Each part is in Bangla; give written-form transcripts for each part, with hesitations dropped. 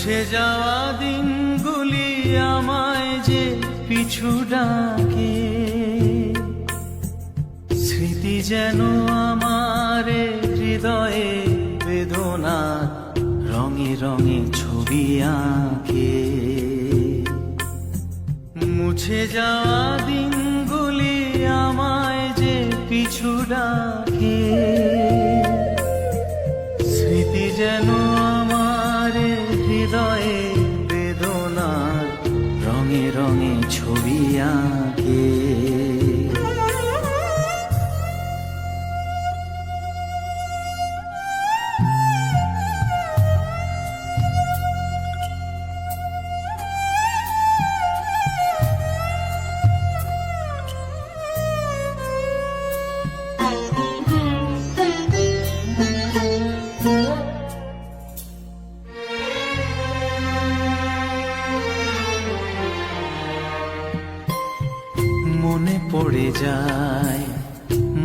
মুছে যাওয়া দিনগুলি আমায় যে পিছু ডাকে, স্মৃতি যেন আমার হৃদয়ে বেদনা রঙে রঙে ছবি আঁকে। মুছে যাওয়া দিনগুলি আমায় যে পিছু ডাকে, স্মৃতি যেন আমার হৃদয়ে বেদনার রঙে রঙে ছবি আঁকে। মনে পড়ে যায়,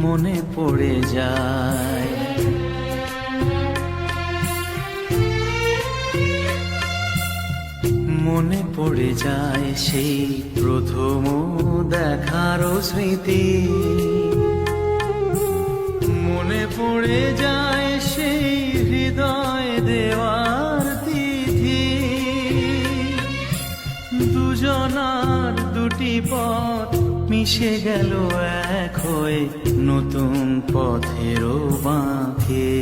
মনে পড়ে যায়, মনে পড়ে যায় সেই প্রথম দেখার স্মৃতি। মনে পড়ে যায় সেই হৃদয় দেওয়ার তিথি। দুজনার দুটি পথ মিশে গেল এক হয়ে নতুন পথেরও বাঁকে।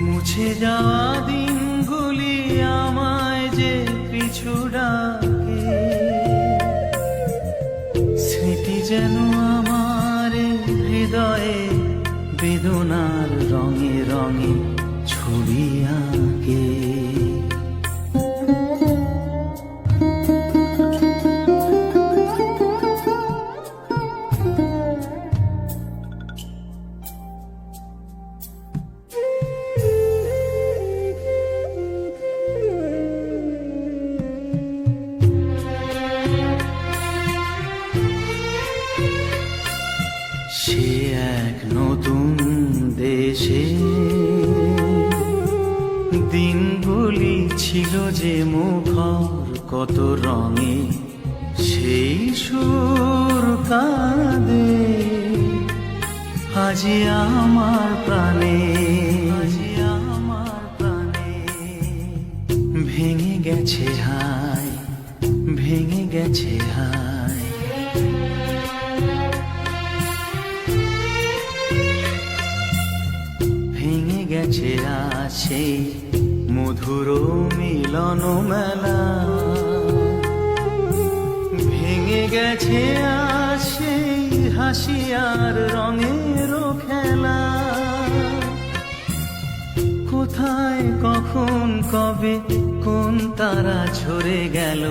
মুছে যাওয়া দিনগুলি আমায় যে পিছু ডাকে, স্মৃতি যেন আমার হৃদয়ে বেদনার রঙে রঙে ছবি আঁকে। সে এক নতুন দেশে দিনগুলি ছিল যে মুখর কত রঙে, সেই সুর কাঁদে আজি আমার প্রাণে, আজি আমার প্রাণে। ভেঙে গেছে হায়, ভেঙে গেছে হায়, ভেঙে গেছে আছে মধুর মিলন মেলা। ভেঙে গেছে আছে হাসি আর রঙের খেলা। কোথায় কখন কবে কোন তারা ঝরে গেল,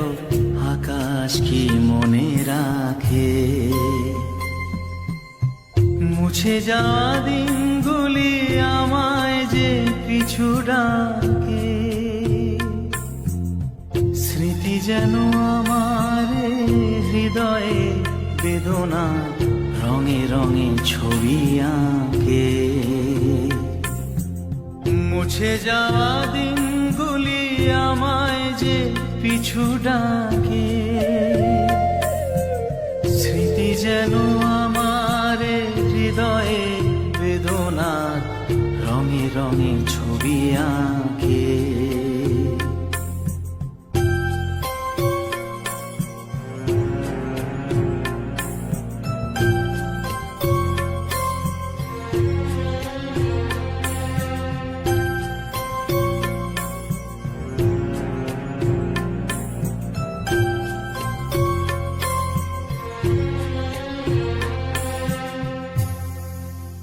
আকাশ কি মনে রাখে। মুছে যাওয়া দিনগুলি আমায় যে পিছু ডাকে, স্মৃতি যেন আমার হৃদয়ে বেদনা রঙে রঙে ছবি আঁকে। মুছে যাওয়া দিনগুলি আমায় যে পিছু ডাকে, স্মৃতি যেন আমার হৃদয়ে বেদনার রঙে রঙে ছবি আঁকে।